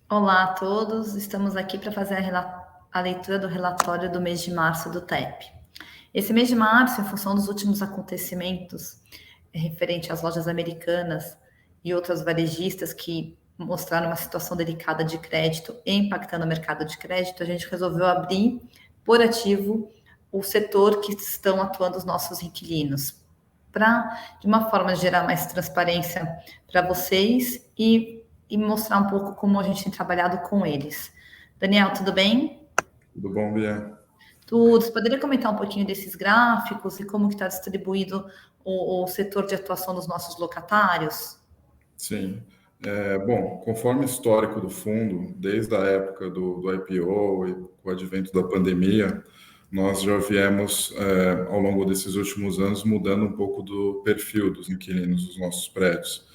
Olá a todos, estamos aqui para fazer a leitura do relatório do mês de março do TEP. Esse mês de março, em função dos últimos acontecimentos referente às lojas americanas e outras varejistas que mostraram uma situação delicada de crédito e impactando o mercado de crédito, a gente resolveu abrir por ativo o setor que estão atuando os nossos inquilinos, para, de uma forma, gerar mais transparência para vocês e mostrar um pouco como a gente tem trabalhado com eles. Daniel, tudo bem? Tudo bom, Bia? Tudo. Você poderia comentar um pouquinho desses gráficos e como que está distribuído o setor de atuação dos nossos locatários? Sim. Bom, conforme histórico do fundo, desde a época do IPO e com o advento da pandemia, nós já viemos, ao longo desses últimos anos, mudando um pouco do perfil dos inquilinos dos nossos prédios,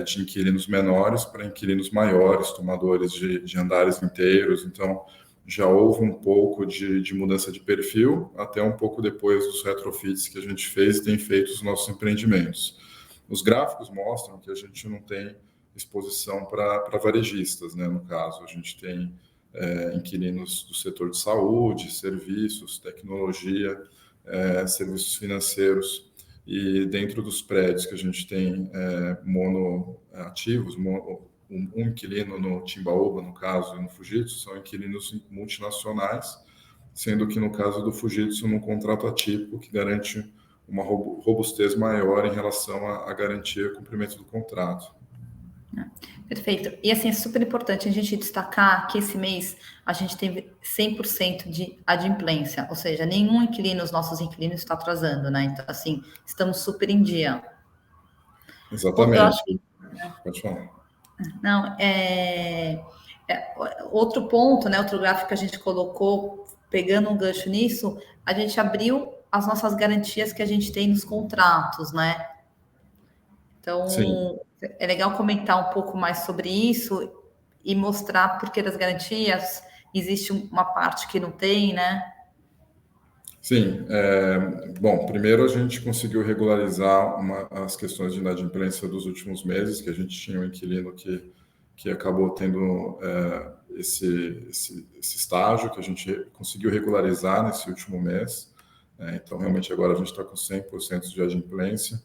de inquilinos menores para inquilinos maiores, tomadores de andares inteiros. Então, já houve um pouco de mudança de perfil, até um pouco depois dos retrofits que a gente fez e tem feito os nossos empreendimentos. Os gráficos mostram que a gente não tem exposição para varejistas, né? No caso, a gente tem inquilinos do setor de saúde, serviços, tecnologia, serviços financeiros. E dentro dos prédios que a gente tem monoativos, um inquilino no Timbaúba, no caso, e no Fujitsu, são inquilinos multinacionais, sendo que no caso do Fujitsu, num contrato atípico que garante uma robustez maior em relação à garantia e cumprimento do contrato. Perfeito. E assim, é super importante a gente destacar que esse mês a gente teve 100% de adimplência, ou seja, nenhum inquilino, os nossos inquilinos, está atrasando, né? Então, assim, estamos super em dia. Eu acho Exatamente. que Pode falar. não, outro ponto, né? Outro gráfico que a gente colocou, pegando um gancho nisso, a gente abriu as nossas garantias que a gente tem nos contratos, né? Sim. Então, é legal comentar um pouco mais sobre isso e mostrar por que das garantias existe uma parte que não tem, né? Sim, bom, primeiro a gente conseguiu regularizar as questões de inadimplência dos últimos meses, que a gente tinha um inquilino que acabou tendo esse estágio, que a gente conseguiu regularizar nesse último mês. Então, realmente, agora a gente está com 100% de adimplência.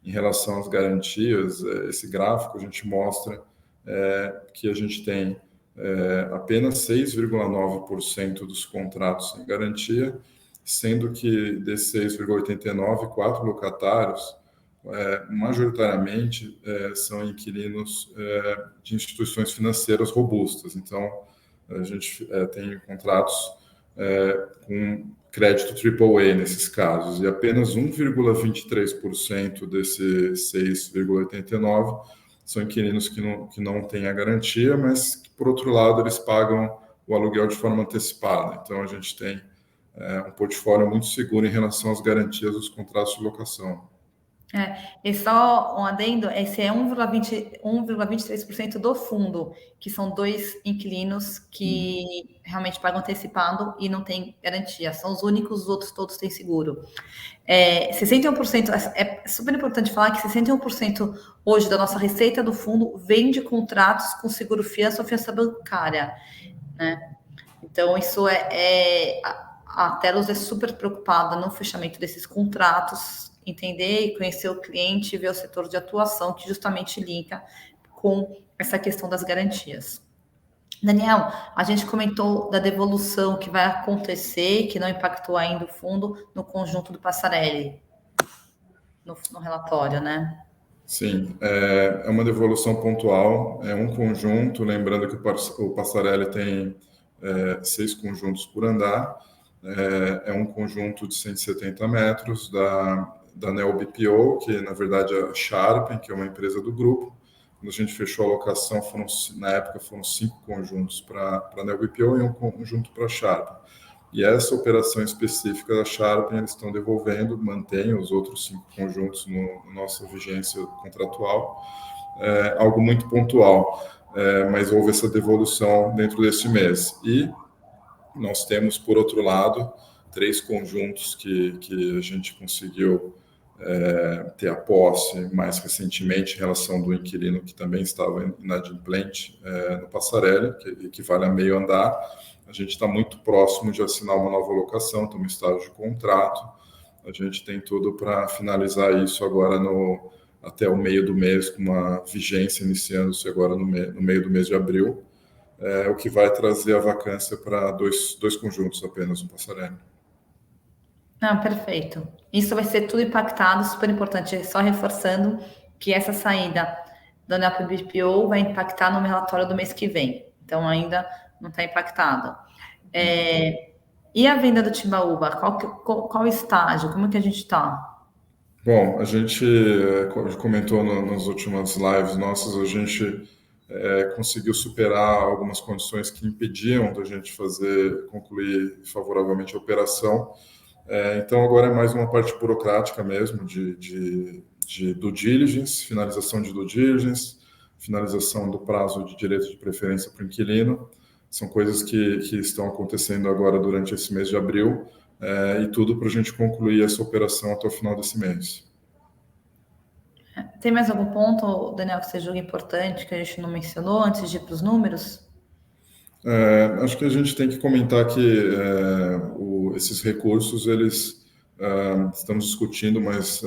Em relação às garantias, esse gráfico a gente mostra que a gente tem apenas 6,9% dos contratos em garantia, sendo que desses 6,89%, 4 locatários, majoritariamente, são inquilinos de instituições financeiras robustas. Então, a gente tem contratos com crédito AAA nesses casos, e apenas 1,23% desses 6,89% são inquilinos que não têm a garantia, mas que, por outro lado, eles pagam o aluguel de forma antecipada. Então, a gente tem um portfólio muito seguro em relação às garantias dos contratos de locação. E só um adendo, esse é 1,23% do fundo, que são dois inquilinos que realmente pagam antecipado e não tem garantia. São os únicos, os outros todos têm seguro. 61%, é super importante falar que 61% hoje da nossa receita do fundo vem de contratos com seguro fiança ou fiança bancária, né? Então, isso a Telos é super preocupada no fechamento desses contratos, entender e conhecer o cliente e ver o setor de atuação que justamente linka com essa questão das garantias. Daniel, a gente comentou da devolução que vai acontecer, que não impactou ainda o fundo, no conjunto do Passarelli, no relatório, né? Sim, é uma devolução pontual, é um conjunto, lembrando que o Passarelli tem 6 conjuntos por andar, é um conjunto de 170 metros da Neo BPO, que na verdade é a Sharpen, que é uma empresa do grupo. Quando a gente fechou a locação, na época foram 5 conjuntos para a Neo BPO e um conjunto para a Sharpen. E essa operação específica da Sharpen, eles estão devolvendo, mantém os outros 5 conjuntos na nossa vigência contratual, algo muito pontual, mas houve essa devolução dentro desse mês. E nós temos, por outro lado, 3 conjuntos que a gente conseguiu ter a posse, mais recentemente, em relação do inquilino que também estava inadimplente no Passarelli, que equivale a meio andar. A gente está muito próximo de assinar uma nova locação, estamos em estágio de contrato. A gente tem tudo para finalizar isso agora até o meio do mês, com uma vigência iniciando-se agora no meio do mês de abril, o que vai trazer a vacância para dois conjuntos apenas no Passarelli. Não, perfeito. Isso vai ser tudo impactado, super importante. Só reforçando que essa saída da NeoPBPO vai impactar no relatório do mês que vem. Então, ainda não está impactado. E a venda do Timbaúba? Qual o estágio? Como que a gente está? Bom, a gente comentou nas últimas lives nossas, a gente conseguiu superar algumas condições que impediam da gente concluir favoravelmente a operação. Então, agora é mais uma parte burocrática mesmo, de due diligence, finalização de due diligence, finalização do prazo de direito de preferência para o inquilino. São coisas que estão acontecendo agora durante esse mês de abril, e tudo para a gente concluir essa operação até o final desse mês. Tem mais algum ponto, Daniel, que você julga importante, que a gente não mencionou antes de ir para os números? Acho que a gente tem que comentar que esses recursos, estamos discutindo, mas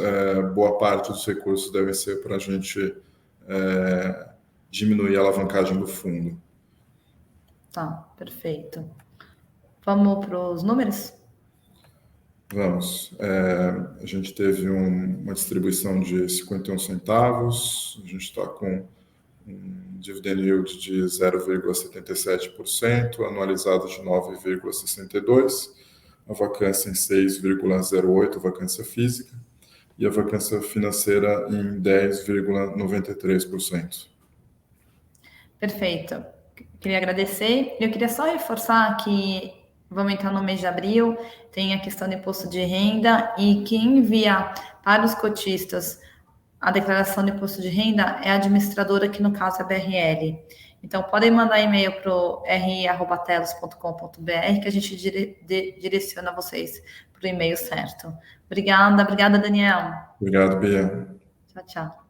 boa parte dos recursos devem ser para a gente diminuir a alavancagem do fundo. Tá, perfeito. Vamos para os números? Vamos. A gente teve uma distribuição de 51 centavos, a gente está com um dividend yield de 0,77%, anualizado de 9,62%, a vacância em 6,08%, a vacância física, e a vacância financeira em 10,93%. Perfeito. Queria agradecer. Eu queria só reforçar que vamos entrar no mês de abril, tem a questão do imposto de renda, e quem envia para os cotistas a declaração de imposto de renda é a administradora, que no caso é a BRL. Então, podem mandar e-mail para o ri@telos.com.br que a gente direciona vocês para o e-mail certo. Obrigada, Daniel. Obrigado, Bia. Tchau, tchau.